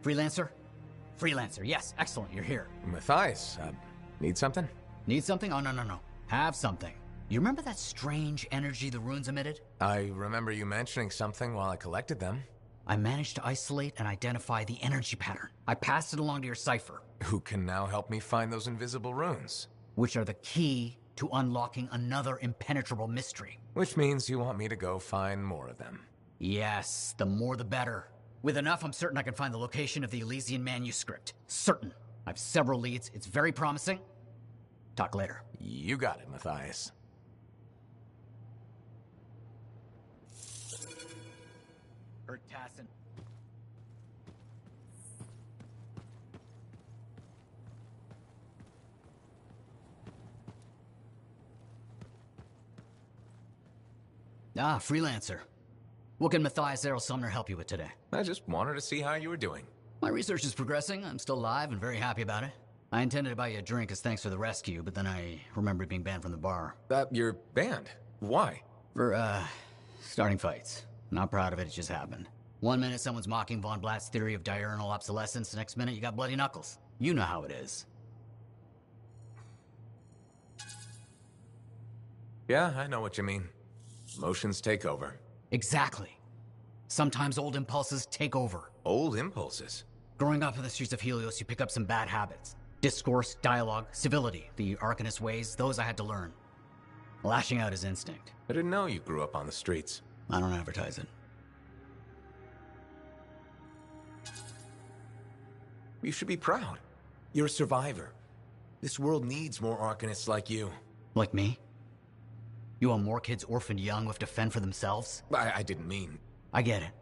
Freelancer? Freelancer, yes, excellent, you're here. Matthias, need something? Need something? Oh, no. Have something. You remember that strange energy the runes emitted? I remember you mentioning something while I collected them. I managed to isolate and identify the energy pattern. I passed it along to your cipher. Who can now help me find those invisible runes? Which are the key to unlocking another impenetrable mystery. Which means you want me to go find more of them. Yes, the more the better. With enough, I'm certain I can find the location of the Elysian manuscript. Certain. I have several leads. It's very promising. Talk later. You got it, Matthias. Heard Tassin. Ah, Freelancer. What can Matthias Errol Sumner help you with today? I just wanted to see how you were doing. My research is progressing. I'm still alive and very happy about it. I intended to buy you a drink as thanks for the rescue, but then I remembered being banned from the bar. You're banned? Why? For, starting fights. Not proud of it, it just happened. One minute someone's mocking Von Blatt's theory of diurnal obsolescence, the next minute you got bloody knuckles. You know how it is. Yeah, I know what you mean. Emotions take over. Exactly. Sometimes old impulses take over. Old impulses? Growing up in the streets of Helios, you pick up some bad habits. Discourse, dialogue, civility, the Arcanist ways, those I had to learn. Lashing out is instinct. I didn't know you grew up on the streets. I don't advertise it. You should be proud. You're a survivor. This world needs more Arcanists like you. Like me? You want more kids orphaned young who have to fend for themselves? I didn't mean... I get it.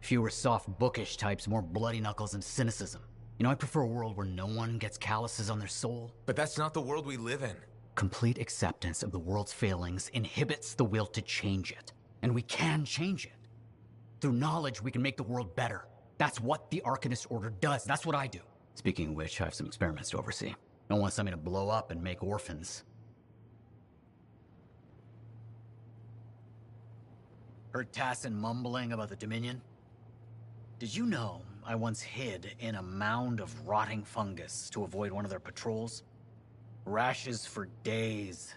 Fewer soft, bookish types, more bloody knuckles and cynicism. You know, I prefer a world where no one gets calluses on their soul. But that's not the world we live in. Complete acceptance of the world's failings inhibits the will to change it. And we can change it. Through knowledge, we can make the world better. That's what the Arcanist Order does. That's what I do. Speaking of which, I have some experiments to oversee. Don't want something to blow up and make orphans. Heard Tassin mumbling about the Dominion? Did you know I once hid in a mound of rotting fungus to avoid one of their patrols? Rashes for days.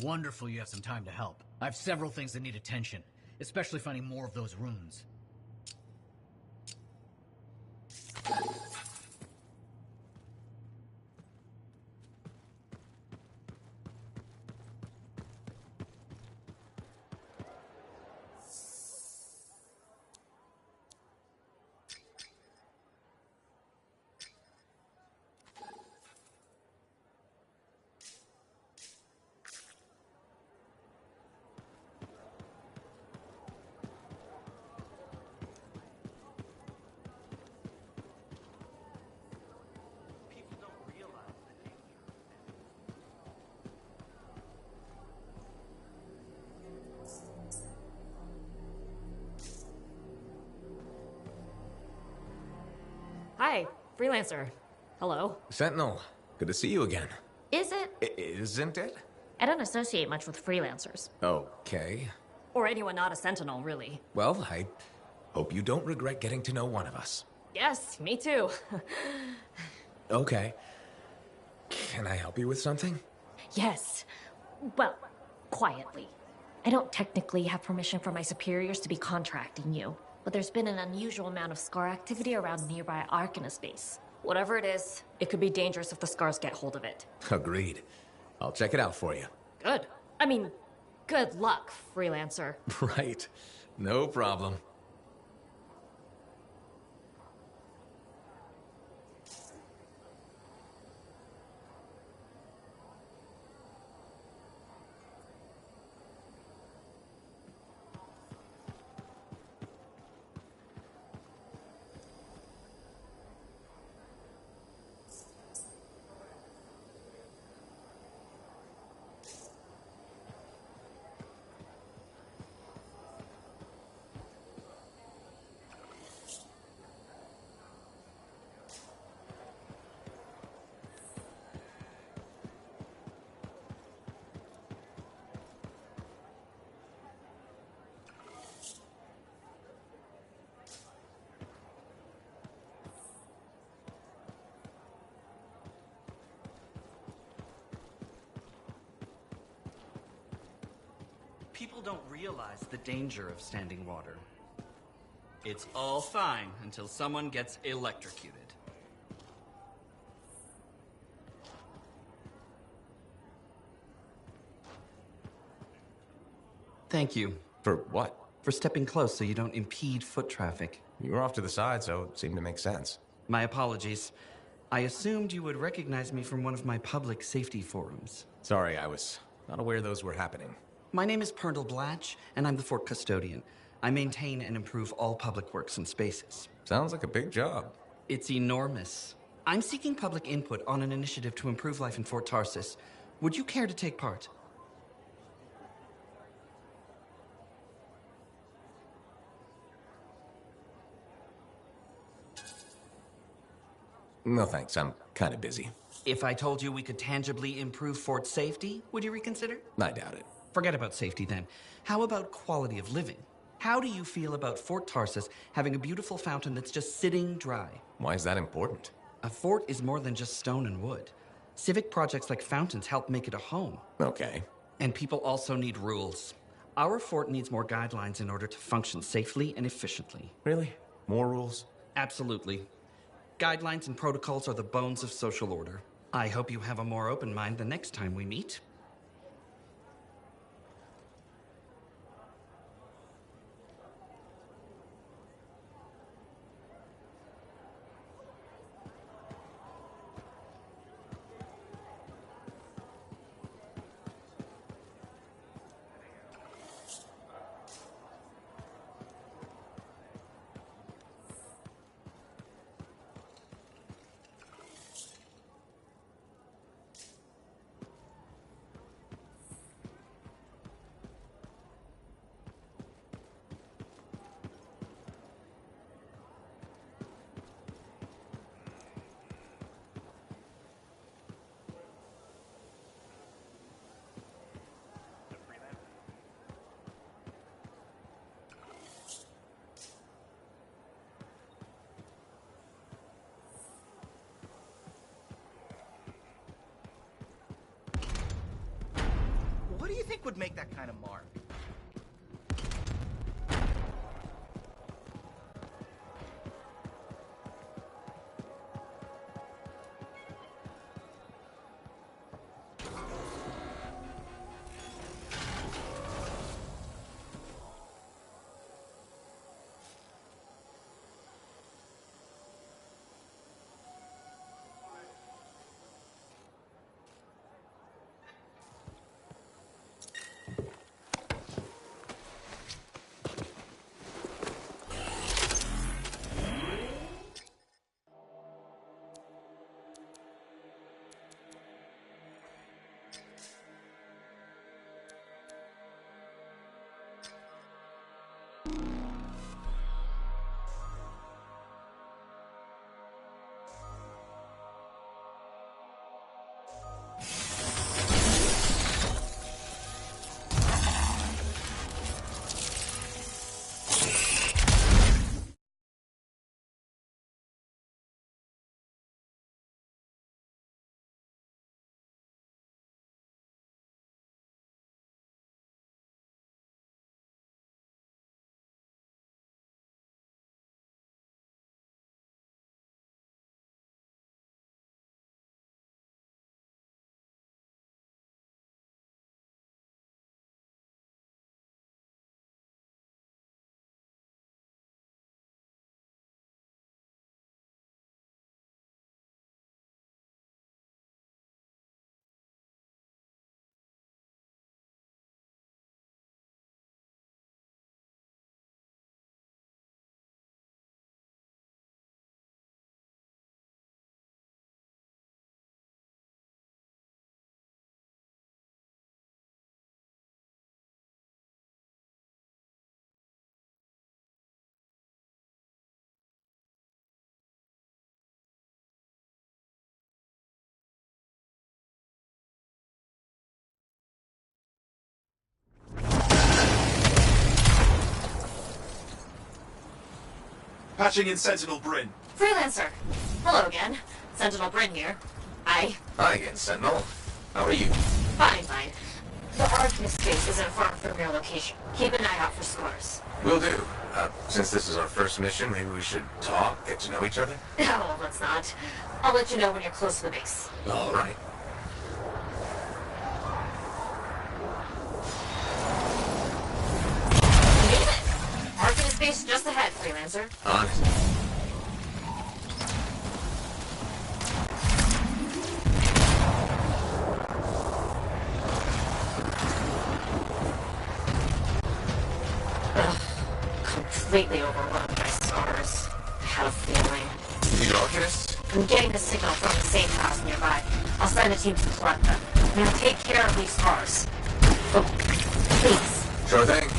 Wonderful you have some time to help. I have several things that need attention, especially finding more of those runes. Hi, Freelancer. Hello. Sentinel, good to see you again. Is it? Isn't it? I don't associate much with freelancers. Okay. Or anyone not a Sentinel, really. Well, I hope you don't regret getting to know one of us. Yes, me too. Okay. Can I help you with something? Yes. Well, quietly. I don't technically have permission from my superiors to be contracting you, but there's been an unusual amount of scar activity around nearby Arcanist base. Whatever it is, it could be dangerous if the scars get hold of it. Agreed. I'll check it out for you. Good. I mean, good luck, Freelancer. Right. No problem. People don't realize the danger of standing water. It's all fine until someone gets electrocuted. Thank you. For what? For stepping close so you don't impede foot traffic. You were off to the side, so it seemed to make sense. My apologies. I assumed you would recognize me from one of my public safety forums. Sorry, I was not aware those were happening. My name is Pernell Blatch, and I'm the fort custodian. I maintain and improve all public works and spaces. Sounds like a big job. It's enormous. I'm seeking public input on an initiative to improve life in Fort Tarsis. Would you care to take part? No thanks, I'm kind of busy. If I told you we could tangibly improve Fort safety, would you reconsider? I doubt it. Forget about safety then. How about quality of living? How do you feel about Fort Tarsis having a beautiful fountain that's just sitting dry? Why is that important? A fort is more than just stone and wood. Civic projects like fountains help make it a home. Okay. And people also need rules. Our fort needs more guidelines in order to function safely and efficiently. Really? More rules? Absolutely. Guidelines and protocols are the bones of social order. I hope you have a more open mind the next time we meet. What do you think would make that kind of mark? Patching in Sentinel Bryn. Freelancer! Hello again. Sentinel Bryn here. Hi again, Sentinel. How are you? Fine. The Arcanist base isn't far from your location. Keep an eye out for scars. Will do. Since this is our first mission, maybe we should talk, get to know each other? No, let's not. I'll let you know when you're close to the base. All right. You did it! Arcanist base just ahead, Freelancer. On it. Completely overwhelmed by scars. I had a feeling. The Arcanists? I'm getting the signal from the safe house nearby. I'll send a team to collect them. Now take care of these scars. Oh, please. Sure thing.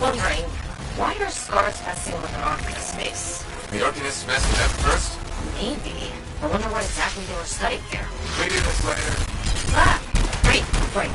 Wondering, why are scars messing with an Arcanist space? The Arcanists messed with them first? Maybe. I wonder what exactly they were studying here. We do this later. Ah! Right.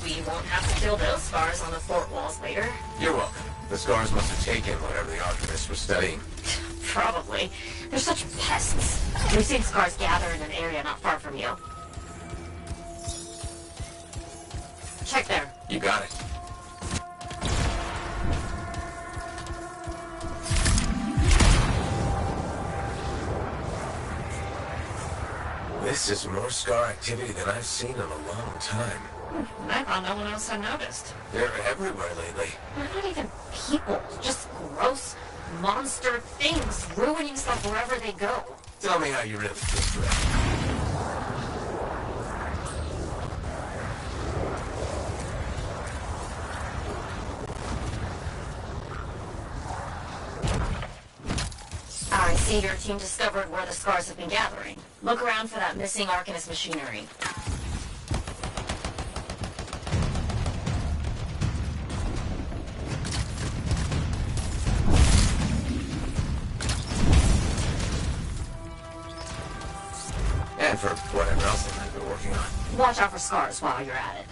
We won't have to kill those scars on the fort walls later. You're welcome. The scars must have taken whatever the Arcanists were studying. Probably. They're such pests. We've seen scars gather in an area not far from you. Check there. You got it. This is more scar activity than I've seen in a long time. I thought no one else had noticed. They're everywhere lately. They're not even people. Just gross monster things ruining stuff wherever they go. Tell me how you really feel, Brett. I see your team discovered where the scars have been gathering. Look around for that missing Arcanist machinery. And for whatever else they might be working on. Watch out for scars while you're at it.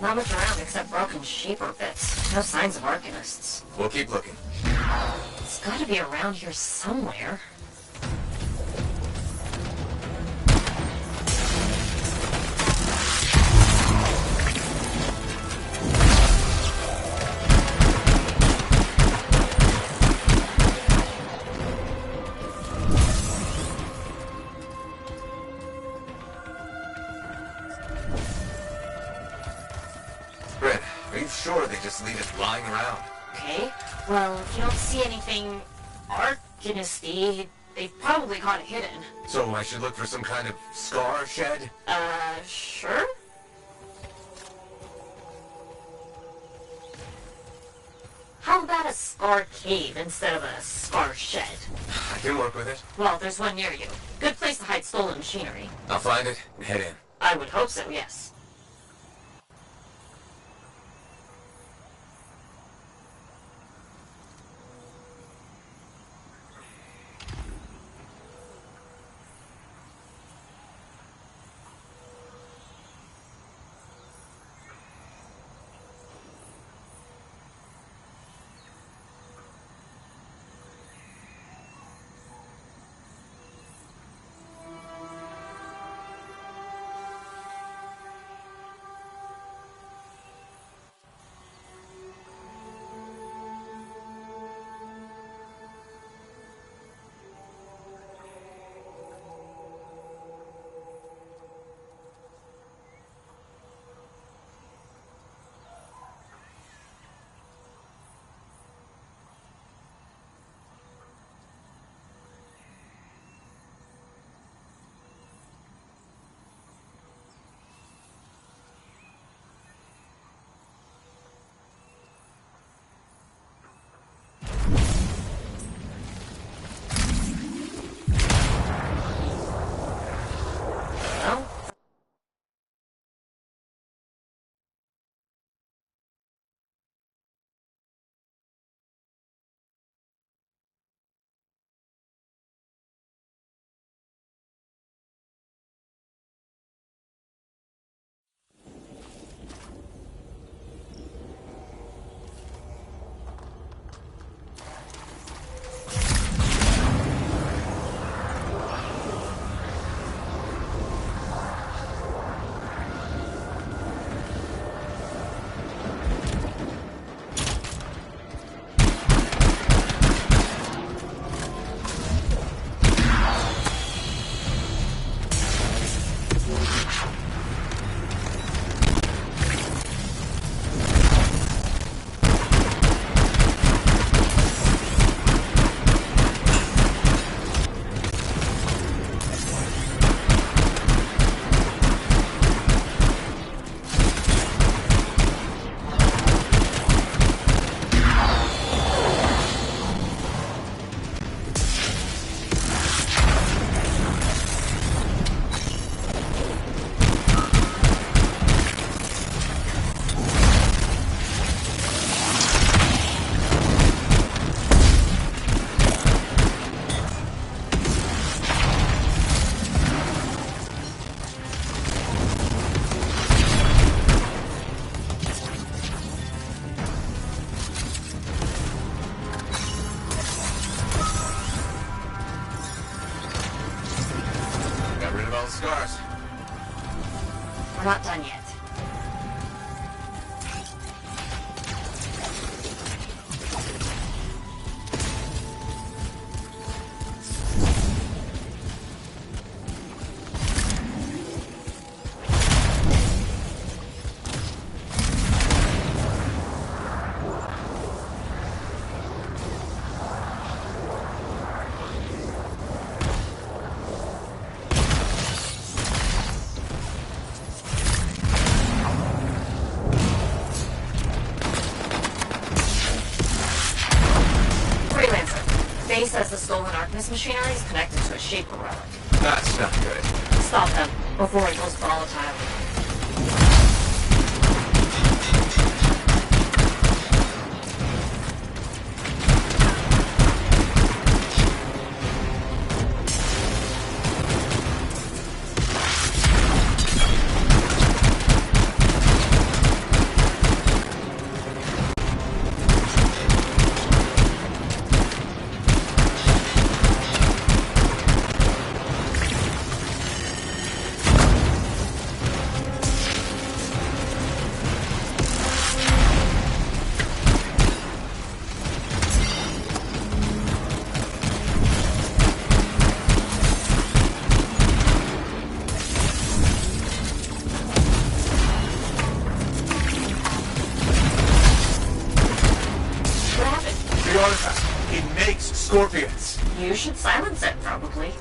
Not much around except broken shaper bits. No signs of Arcanists. We'll keep looking. It's gotta be around here somewhere. Brett, are you sure they just leave it lying around? Okay, well, if you don't see anything Arcanisty, they've probably got it hidden. So I should look for some kind of scar shed? Sure? How about a scar scar cave instead of a scar shed. I can work with it. Well, there's one near you. Good place to hide stolen machinery. I'll find it and head in. I would hope so, yes. Scars. We're not done yet. Says the stolen Arcanist machinery is connected to a Shaper relic. That's not good. Stop them before it goes volatile. It makes scorpions. You should silence it, probably.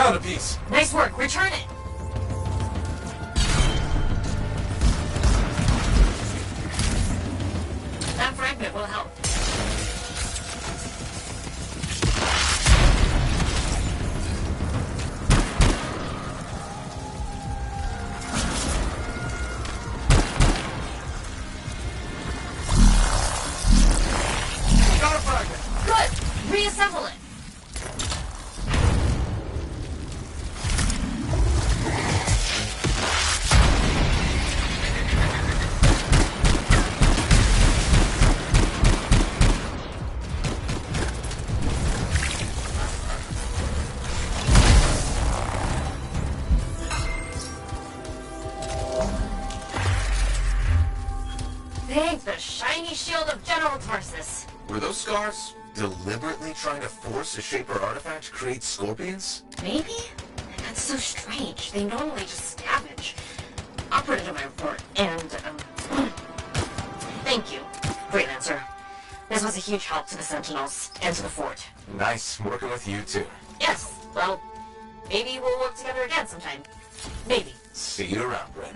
found a piece. Nice work. Return it. That fragment will help. Got a fragment. Good. Reassemble it. Thank the shiny shield of General Tarsus. Were those scars deliberately trying to force a Shaper artifact to create scorpions? Maybe? That's so strange. They normally just scavenge. I'll put it in my report. And, thank you, Freelancer. This was a huge help to the Sentinels and to the fort. Nice working with you too. Yes, well, maybe we'll work together again sometime. Maybe. See you around, Bryn.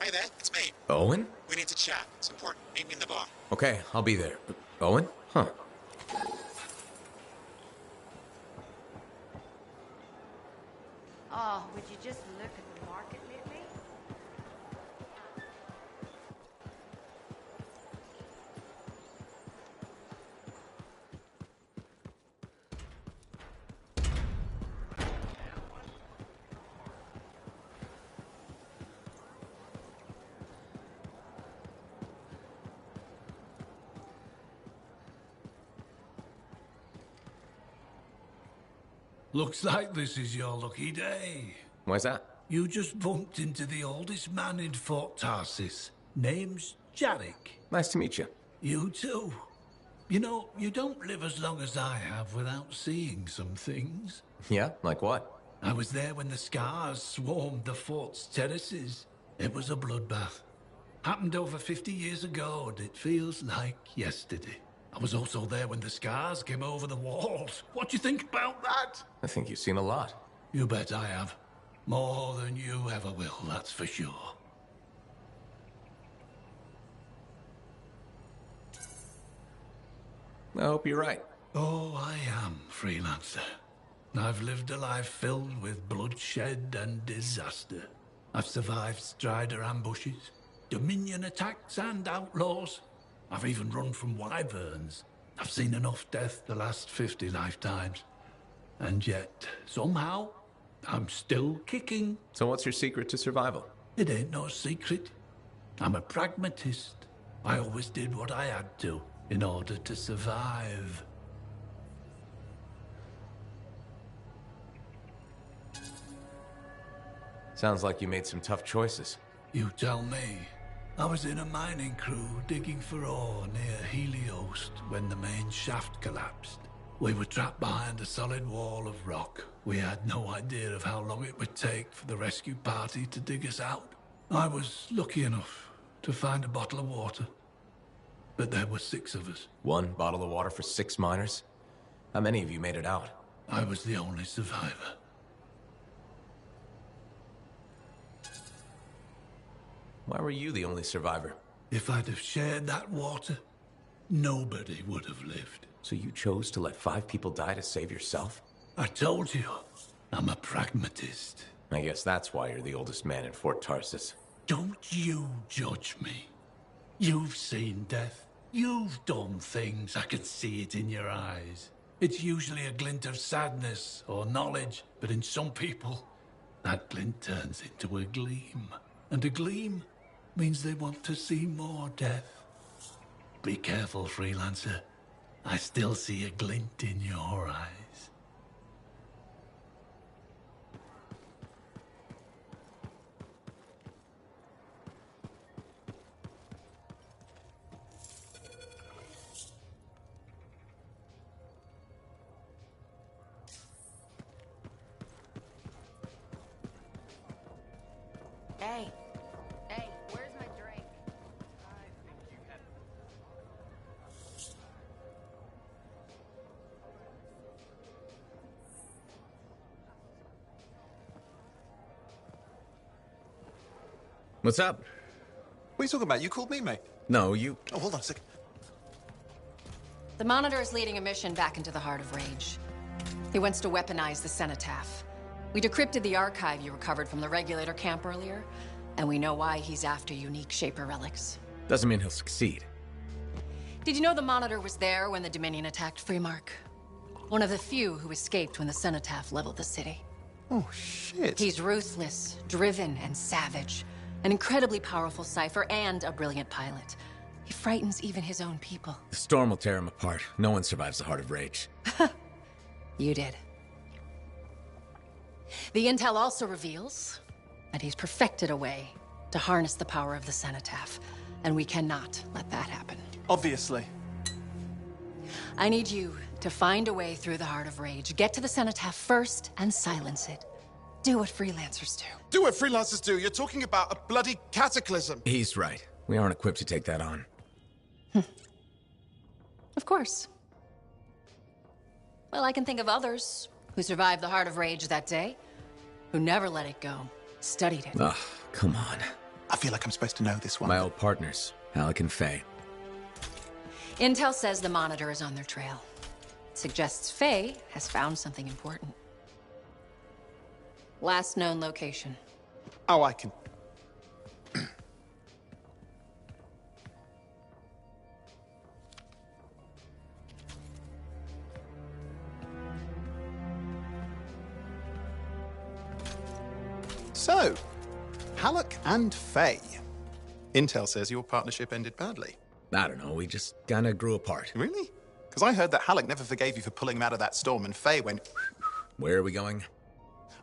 Hey there, it's me. Owen? We need to chat. It's important. Meet me in the bar. Okay, I'll be there. Owen? Huh. Oh, would you just look at the market lately? Looks like this is your lucky day. Why's that? You just bumped into the oldest man in Fort Tarsis. Name's Jarek. Nice to meet you. You too. You know, you don't live as long as I have without seeing some things. Yeah? Like what? I was there when the scars swarmed the fort's terraces. It was a bloodbath. Happened over 50 years ago, and it feels like yesterday. I was also there when the scars came over the walls. What do you think about that? I think you've seen a lot. You bet I have. More than you ever will, that's for sure. I hope you're right. Oh, I am, freelancer. I've lived a life filled with bloodshed and disaster. I've survived Strider ambushes, Dominion attacks and outlaws. I've even run from wyverns. I've seen enough death the last 50 lifetimes. And yet, somehow, I'm still kicking. So what's your secret to survival? It ain't no secret. I'm a pragmatist. I always did what I had to in order to survive. Sounds like you made some tough choices. You tell me. I was in a mining crew digging for ore near Heliost when the main shaft collapsed. We were trapped behind a solid wall of rock. We had no idea of how long it would take for the rescue party to dig us out. I was lucky enough to find a bottle of water. But there were 6 of us. 1 bottle of water for 6 miners? How many of you made it out? I was the only survivor. Why were you the only survivor? If I'd have shared that water, nobody would have lived. So you chose to let 5 people die to save yourself? I told you, I'm a pragmatist. I guess that's why you're the oldest man in Fort Tarsis. Don't you judge me. You've seen death. You've done things. I can see it in your eyes. It's usually a glint of sadness or knowledge, but in some people, that glint turns into a gleam. And a gleam means they want to see more death. Be careful, freelancer. I still see a glint in your eyes. Hey, where's my drink? What's up? What are you talking about? You called me, mate. No, you... Oh, hold on a second. The Monitor is leading a mission back into the Heart of Rage. He wants to weaponize the Cenotaph. We decrypted the archive you recovered from the Regulator camp earlier, and we know why he's after unique Shaper relics. Doesn't mean he'll succeed. Did you know the Monitor was there when the Dominion attacked Freemark? One of the few who escaped when the Cenotaph leveled the city. Oh, shit. He's ruthless, driven, and savage. An incredibly powerful cipher and a brilliant pilot. He frightens even his own people. The storm will tear him apart. No one survives the Heart of Rage. You did. The intel also reveals that he's perfected a way to harness the power of the Cenotaph, and we cannot let that happen. Obviously. I need you to find a way through the Heart of Rage, get to the Cenotaph first, and silence it. Do what freelancers do. Do what freelancers do. You're talking about a bloody cataclysm. He's right. We aren't equipped to take that on. Of course. Well, I can think of others who survived the Heart of Rage that day, who never let it go, studied it. Ugh, come on. I feel like I'm supposed to know this one. My old partners, Alec and Faye. Intel says the Monitor is on their trail. Suggests Faye has found something important. Last known location. Oh, I can... So, Halleck and Faye. Intel says your partnership ended badly. I don't know, we just kinda grew apart. Really? Because I heard that Halleck never forgave you for pulling him out of that storm, and Faye went... Where are we going?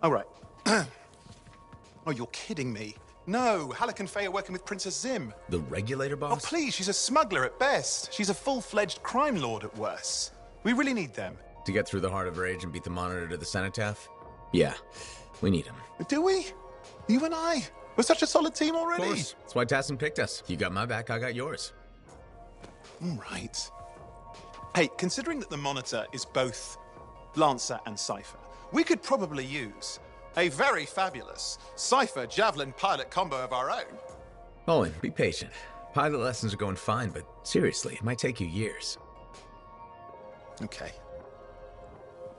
Oh, right. Oh, you're kidding me. No, Halleck and Faye are working with Princess Zim. The Regulator Oh, boss? please, she's a smuggler at best. She's a full-fledged crime lord at worst. We really need them. To get through the Heart of Rage and beat the Monitor to the Cenotaph? Yeah, we need him. Do we? You and I? We're such a solid team already. Of course. That's why Tassin picked us. You got my back, I got yours. All right. Hey, considering that the Monitor is both Lancer and Cypher, we could probably use a very fabulous Cypher Javelin pilot combo of our own. Owen, be patient. Pilot lessons are going fine, but seriously, it might take you years. Okay.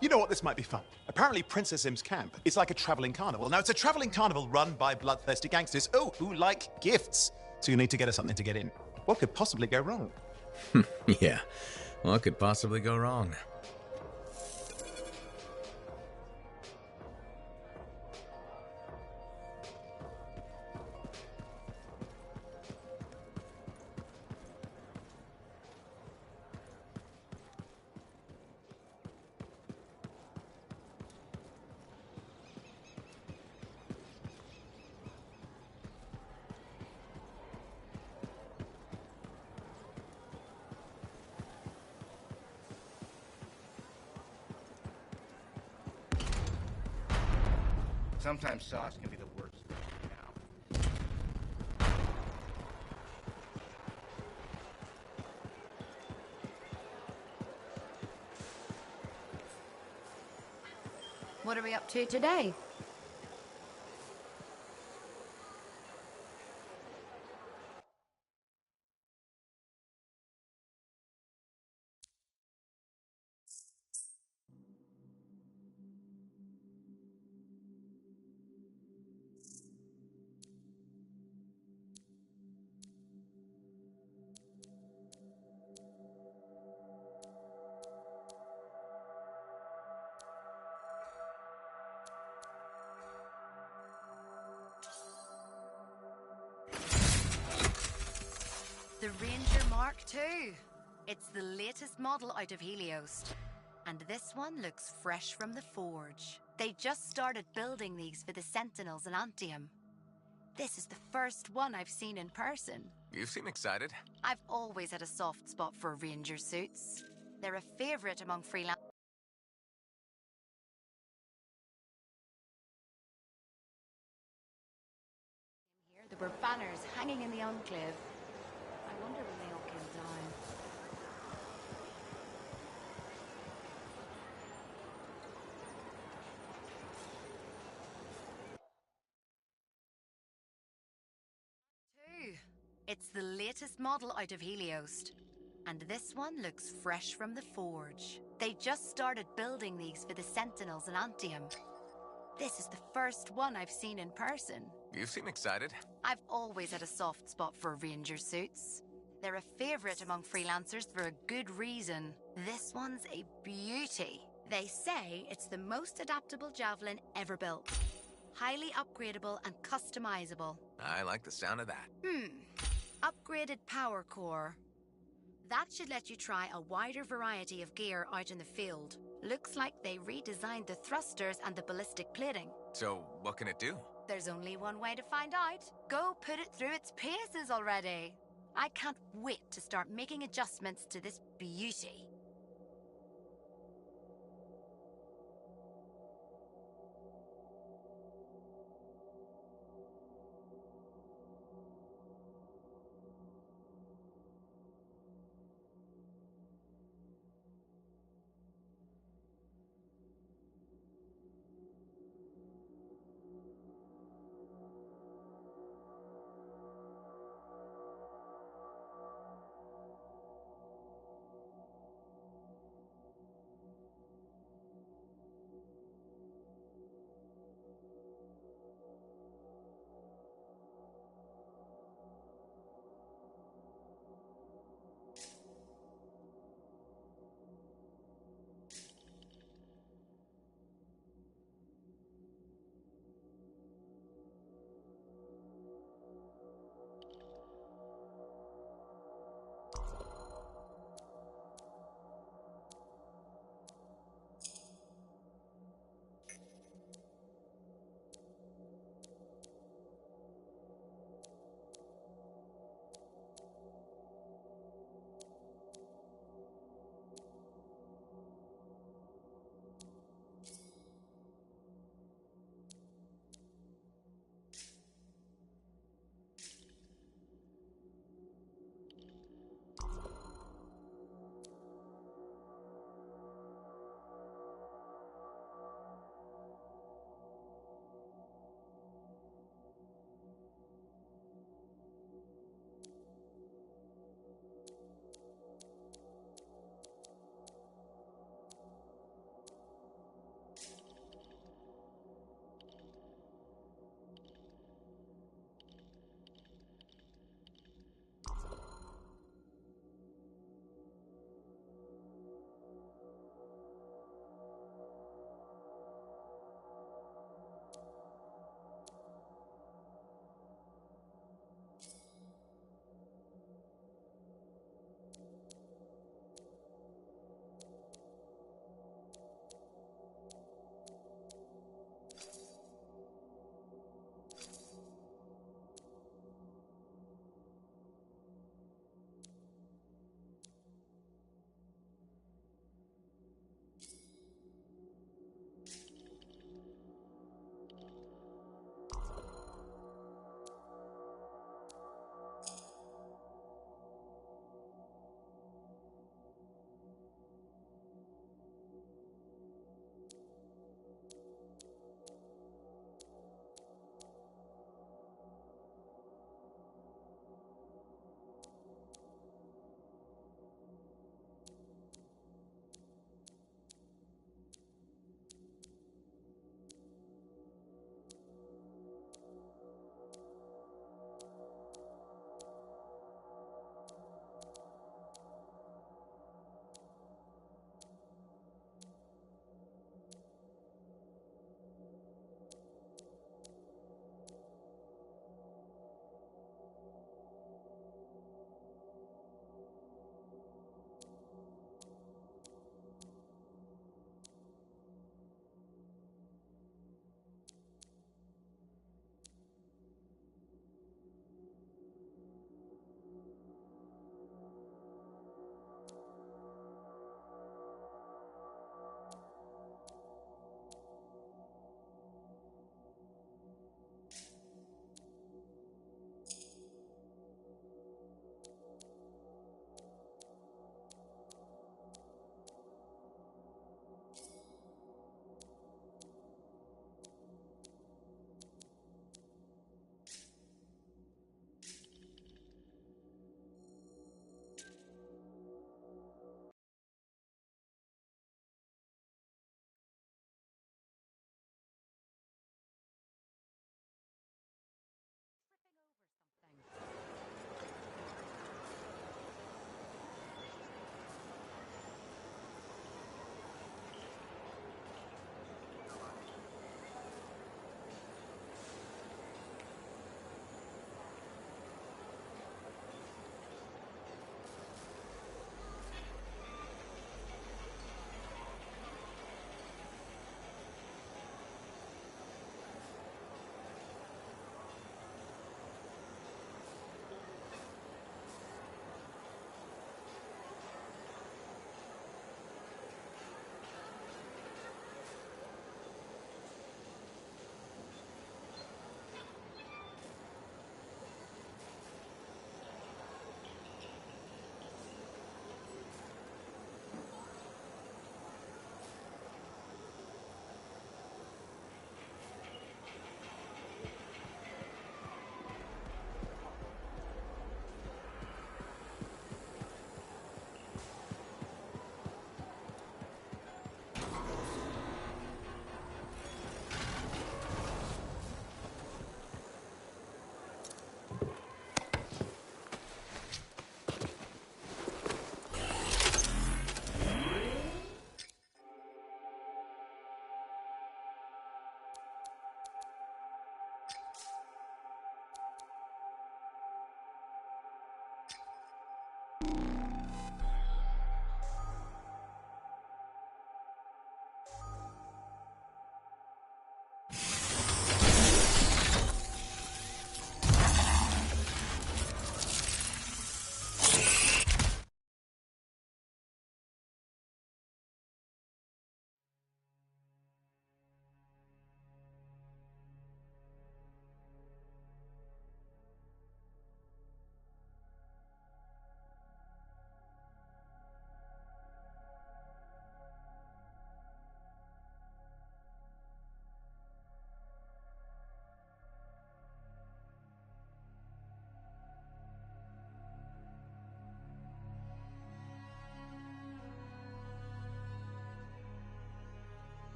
You know what? This might be fun. Apparently, Princess Zim's camp is like a traveling carnival. Now, it's a traveling carnival run by bloodthirsty gangsters, who like gifts. So you need to get us something to get in. What could possibly go wrong? Yeah, what could possibly go wrong? Sometimes sauce can be the worst thing now. What are we up to today? The Ranger Mark II. It's the latest model out of Helios. And this one looks fresh from the forge. They just started building these for the Sentinels in Anthem. This is the first one I've seen in person. You seem excited. I've always had a soft spot for Ranger suits. They're a favorite among freelance. Here, there were banners hanging in the enclave. I wonder when they all came down. It's the latest model out of Helios. And this one looks fresh from the forge. They just started building these for the Sentinels in Anthem. This is the first one I've seen in person. You seem excited. I've always had a soft spot for Ranger suits. They're a favorite among freelancers for a good reason. This one's a beauty. They say it's the most adaptable javelin ever built. Highly upgradable and customizable. I like the sound of that. Upgraded power core. That should let you try a wider variety of gear out in the field. Looks like they redesigned the thrusters and the ballistic plating. So, what can it do? There's only one way to find out. Go put it through its paces already. I can't wait to start making adjustments to this beauty.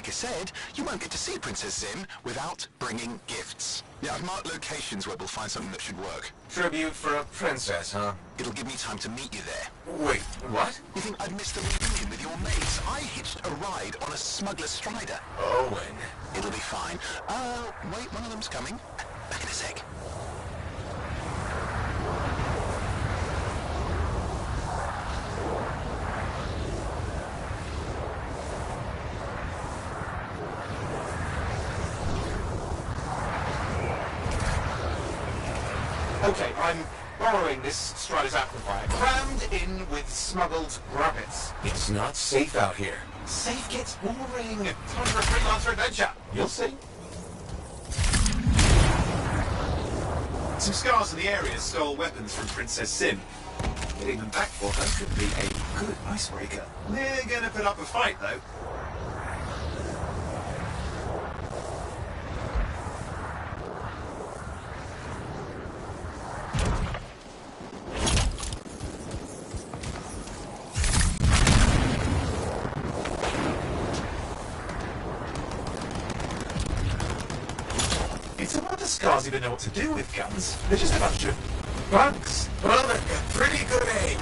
like I said, you won't get to see Princess Zim without bringing gifts. Yeah, I've marked locations where we'll find something that should work. Tribute for a princess, huh? It'll give me time to meet you there. Wait, what? You think I'd miss the reunion with your mates? I hitched a ride on a smuggler strider. Owen. It'll be fine. Wait, one of them's coming. Back in a sec. Okay, I'm borrowing this Strider's amplifier, crammed in with smuggled rabbits. It's not safe out here. Safe gets boring. Time for a freelancer adventure. You'll see. Some scars in the area stole weapons from Princess Sim. Getting them back for her could be a good icebreaker. We're gonna put up a fight, though. It's a wonder Scars even know what to do with guns. They're just a bunch of bugs. Well, they've got pretty good aim.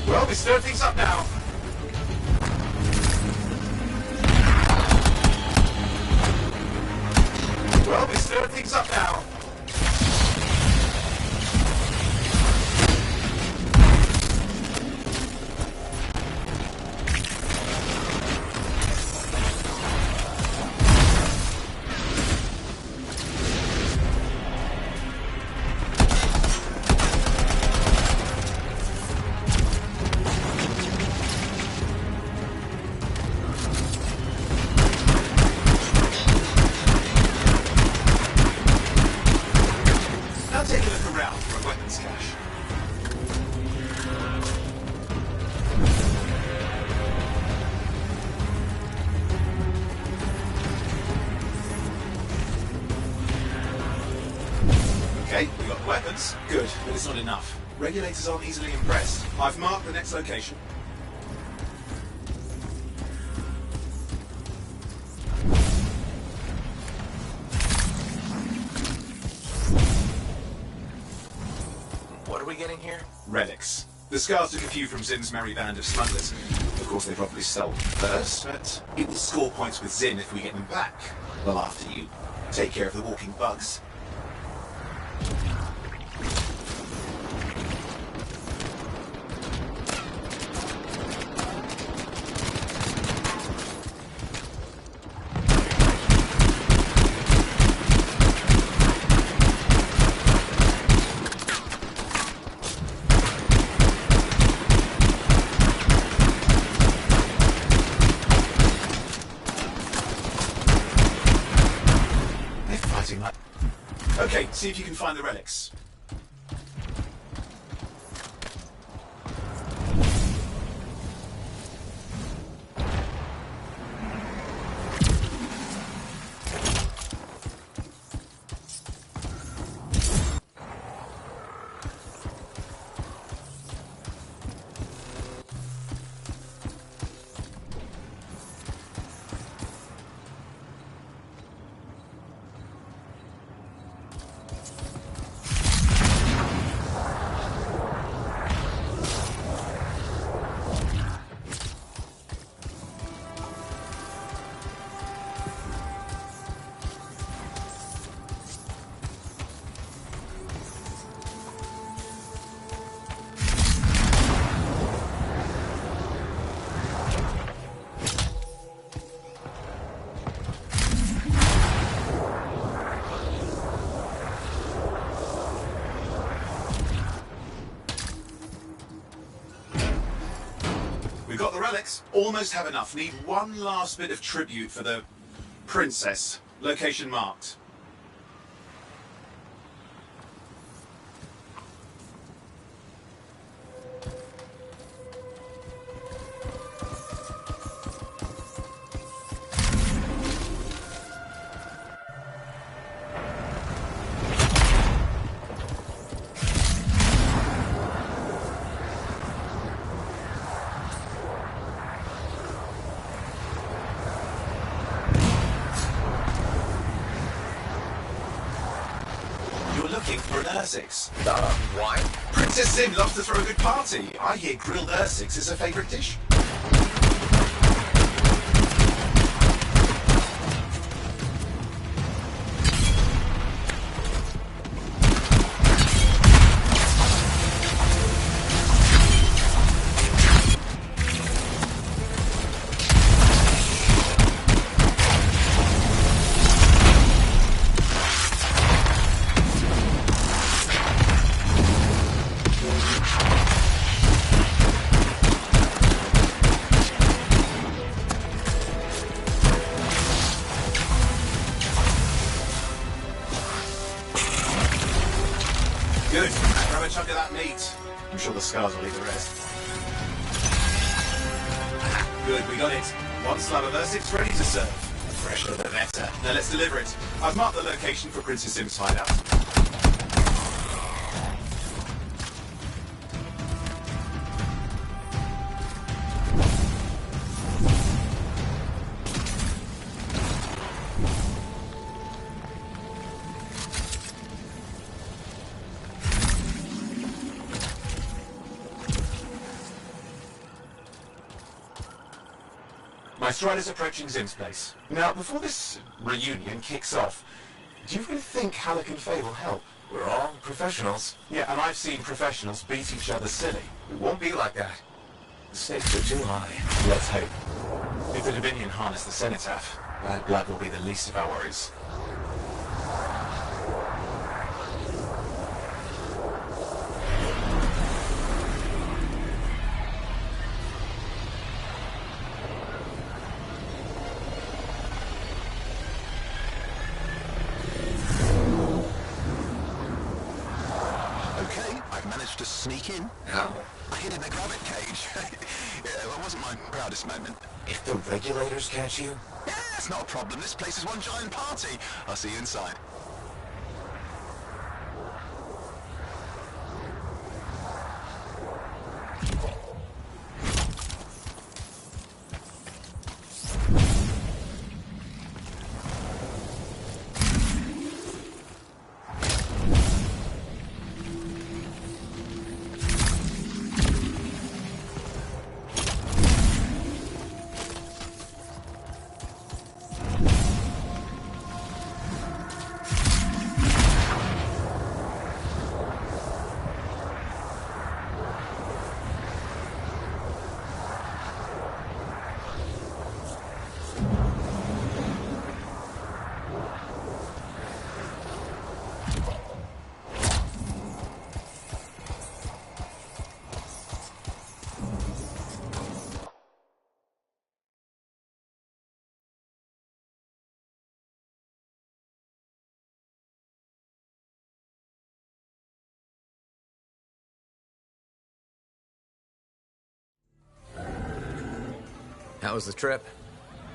Well, we stir things up now. Well, we stir things up now. Okay, we got the weapons. Good, but it's not enough. Regulators aren't easily impressed. I've marked the next location. What are we getting here? Relics. The Scars took a few from Zim's merry band of smugglers. Of course, they probably stole them first, but it will score points with Zim if we get them back. Well, after you take care of the walking bugs. Okay, see if you can find the relics. We've got the relics. Almost have enough. Need one last bit of tribute for the princess. Location marked. looking for an Ursix. Why? Princess Sim loves to throw a good party. I hear grilled Ursix is her favourite dish. Good. Grab a chunk of that meat. I'm sure the scars will eat the rest. Good, we got it. One slab of Ursix ready to serve. The fresher the better. Now let's deliver it. I've marked the location for Princess Sim's hideout. My Strider's approaching Zim's place. Now, before this reunion kicks off, do you really think Halleck and Faye will help? We're all professionals. Yeah, and I've seen professionals beat each other silly. It won't be like that. The stakes are too high. Let's hope. If the Dominion harness the Cenotaph, Bad Blood will be the least of our worries. To sneak in. How? I hid in the grabbit cage. Yeah, it wasn't my proudest moment. If the regulators catch you? Yeah, it's not a problem. This place is one giant party. I'll see you inside. How was the trip?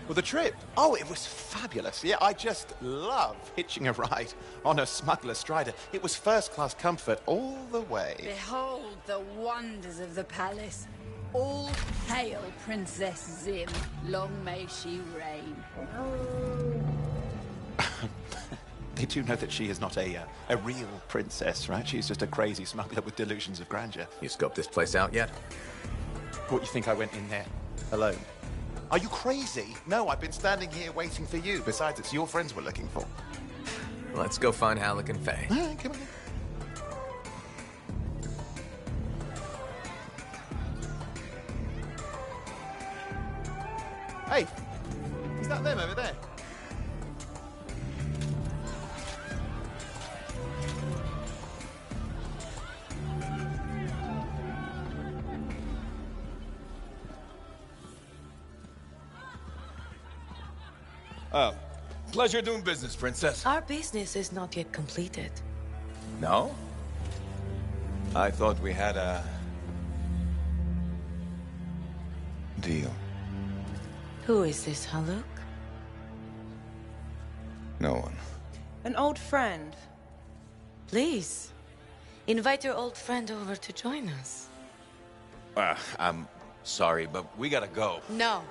Well, the trip? Oh, it was fabulous. Yeah, I just love hitching a ride on a smuggler strider. It was first-class comfort all the way. Behold the wonders of the palace. All hail Princess Zim. Long may she reign. They do know that she is not a real princess, right? She's just a crazy smuggler with delusions of grandeur. You scoped this place out yet? What, you think I went in there alone? Are you crazy? No, I've been standing here waiting for you. Besides, it's your friends we're looking for. Let's go find Halleck and Faye. All right, come on. Hey, is that them over there? Oh, pleasure doing business, Princess. Our business is not yet completed. No? I thought we had a deal. Who is this, Haluk? No one. An old friend. Please, invite your old friend over to join us. I'm sorry, but we gotta go. No.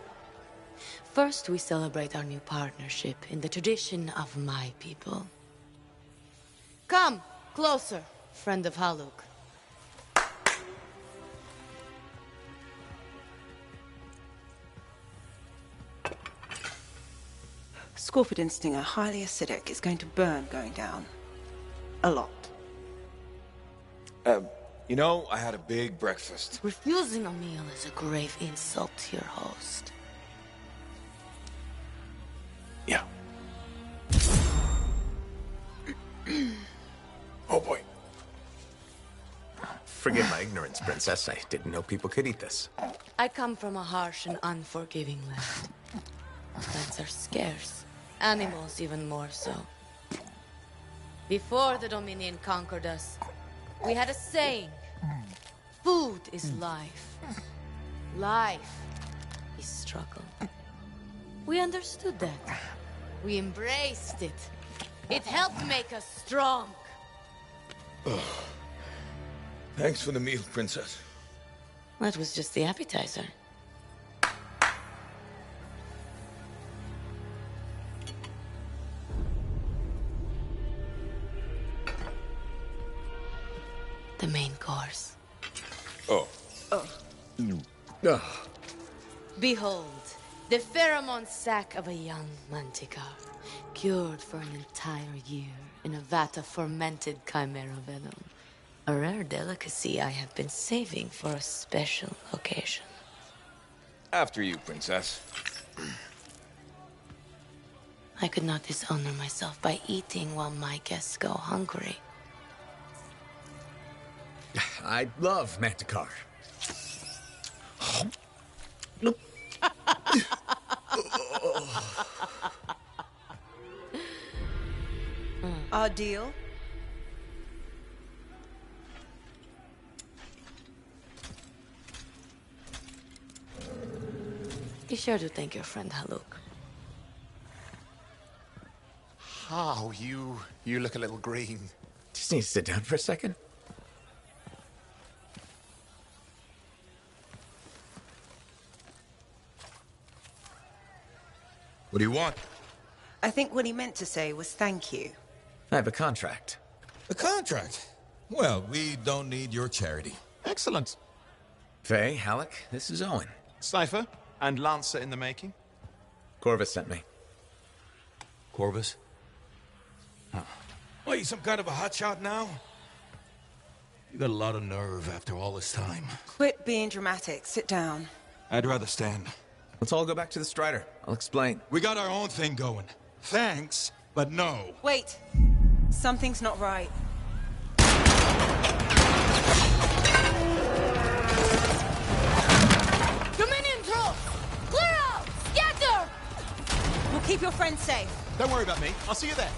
First, we celebrate our new partnership in the tradition of my people. Come, Closer, friend of Haluk. Scorpion stinger, highly acidic. It's going to burn going down. A lot. You know, I had a big breakfast. Refusing a meal is a grave insult to your host. Yeah. Oh boy. Forgive my ignorance, Princess. I didn't know people could eat this. I come from a harsh and unforgiving land. Plants are scarce. Animals even more so. Before the Dominion conquered us, we had a saying. Food is life. Life is struggle. We understood that. We embraced it. It helped make us strong. Thanks for the meal, Princess. That was just the appetizer. The main course. Oh. Behold, the pheromone sac of a young manticore, cured for an entire year in a vat of fermented chimera venom. A rare delicacy I have been saving for a special occasion. After you, Princess. I could not dishonor myself by eating while my guests go hungry. I love Manticore. Our deal? Be sure to thank your friend Haluk. Oh, you look a little green. Just need to sit down for a second. What do you want? I think what he meant to say was thank you. I have a contract. A contract? Well, we don't need your charity. Excellent. Faye, Halleck, this is Owen. Cypher and Lancer in the making. Corvus sent me. Corvus? Huh. What, you some kind of a hotshot now? You got a lot of nerve after all this time. Quit being dramatic. Sit down. I'd rather stand. Let's all go back to the Strider. I'll explain. We got our own thing going. Thanks, but no. Wait. Something's not right. Dominion troops! Clear out! Scatter! We'll keep your friends safe. Don't worry about me. I'll see you there.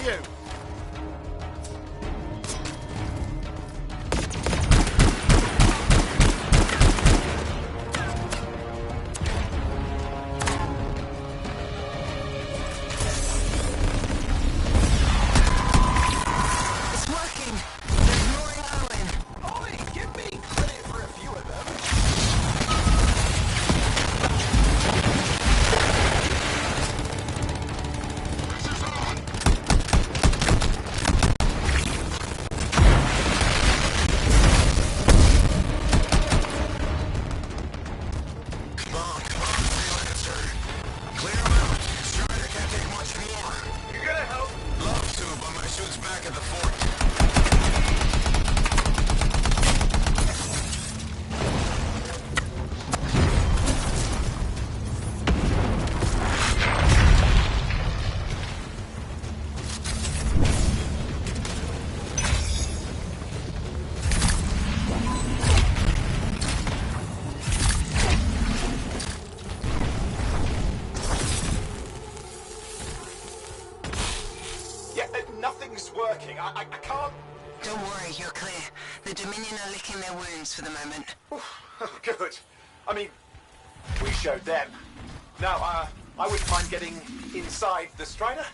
you. I can't... Don't worry, you're clear. The Dominion are licking their wounds for the moment. Oh, good. I mean, we showed them. Now, I wouldn't mind getting inside the Strider.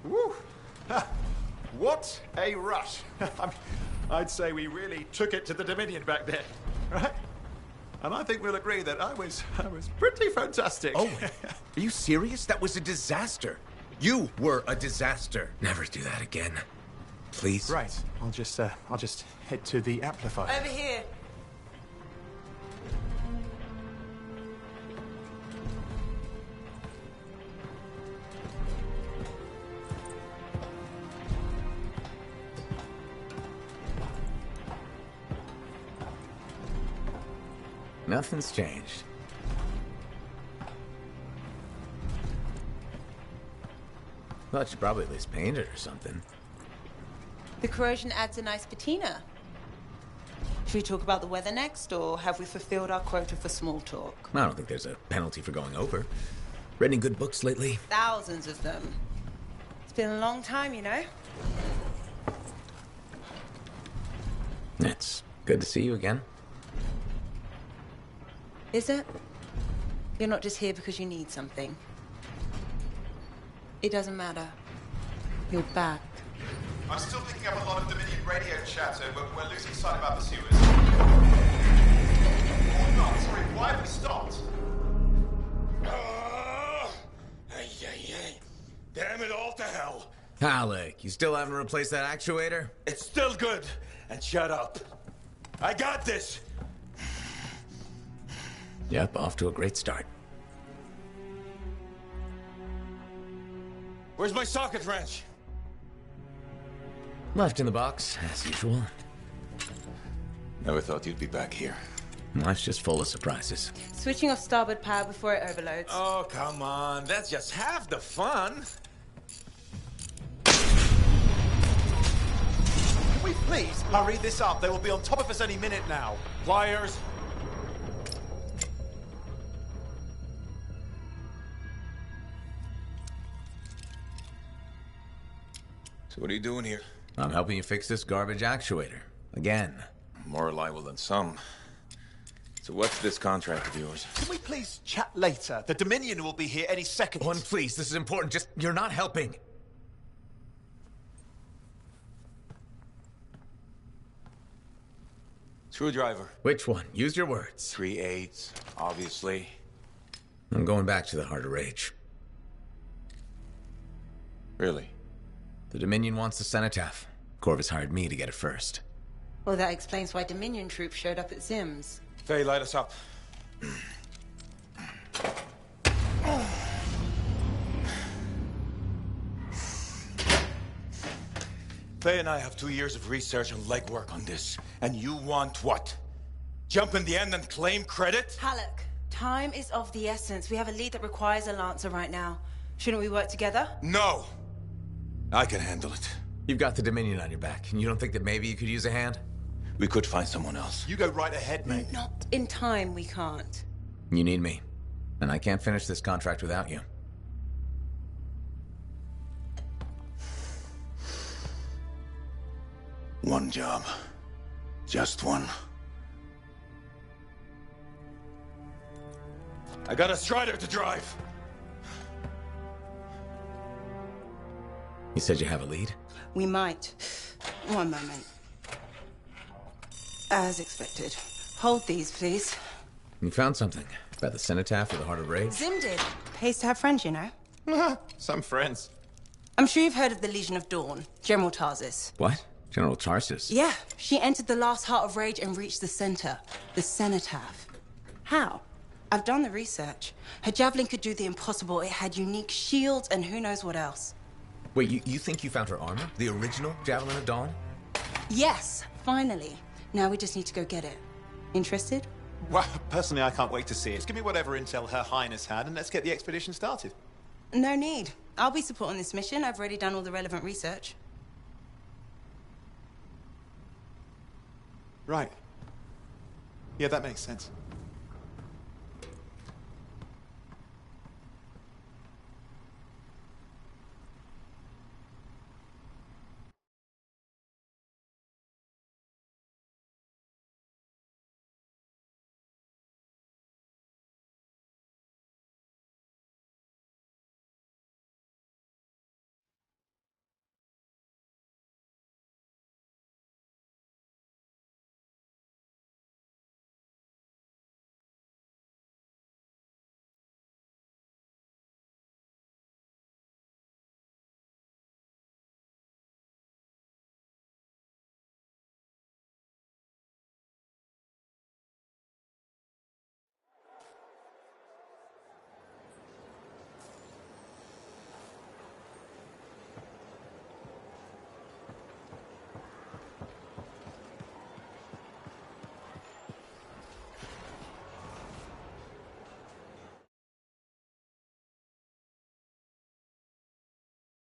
Woo! What a rush. I'd say we really took it to the Dominion back there, right? And I think we'll agree that I was pretty fantastic. Oh, are you serious? That was a disaster. You were a disaster. Never do that again. Please. Right. I'll just head to the amplifier. Over here. Nothing's changed. Well, I should probably at least paint it or something. The corrosion adds a nice patina. Should we talk about the weather next, or have we fulfilled our quota for small talk? I don't think there's a penalty for going over. Read any good books lately? Thousands of them. It's been a long time, you know? It's good to see you again. Is it? You're not just here because you need something. It doesn't matter. You're back. I'm still picking up a lot of Dominion radio chatter, but we're losing sight about the sewers. Oh, no, sorry, why have we stopped? Damn it all to hell. Alec, you still haven't replaced that actuator? It's still good. And shut up. I got this. Yep, off to a great start. Where's my socket wrench? Left in the box, as usual. Never thought you'd be back here. Life's just full of surprises. Switching off starboard power before it overloads. Oh, come on. That's just half the fun. Can we please hurry this up? They will be on top of us any minute now. Pliers. So what are you doing here? I'm helping you fix this garbage actuator. Again. More reliable than some. So what's this contract of yours? Can we please chat later? The Dominion will be here any second. One, please, this is important. Just, you're not helping. Screwdriver. Which one? Use your words. 3/8, obviously. I'm going back to the Heart of Rage. Really? The Dominion wants the cenotaph. Corvus hired me to get it first. Well, that explains why Dominion troops showed up at Zim's. Faye, light us up. Faye and I have 2 years of research and legwork on this. And you want what? Jump in the end and claim credit? Halleck, time is of the essence. We have a lead that requires a Lancer right now. Shouldn't we work together? No! I can handle it. You've got the Dominion on your back, and you don't think that maybe you could use a hand? We could find someone else. You go right ahead, mate. Not in time, we can't. You need me. And I can't finish this contract without you. One job. Just one. I got a Strider to drive. You said you have a lead? We might. One moment. As expected. Hold these, please. You found something. About the cenotaph or the Heart of Rage? Zim did. Pays to have friends, you know. Some friends. I'm sure you've heard of the Legion of Dawn. General Tarsis. What? General Tarsus? Yeah. She entered the last Heart of Rage and reached the center. The cenotaph. How? I've done the research. Her javelin could do the impossible. It had unique shields and who knows what else. Wait, you think you found her armor? The original Javelin of Dawn? Yes, finally. Now we just need to go get it. Interested? Well, personally, I can't wait to see it. Just give me whatever intel Her Highness had, and let's get the expedition started. No need. I'll be supporting this mission. I've already done all the relevant research. Right. Yeah, that makes sense.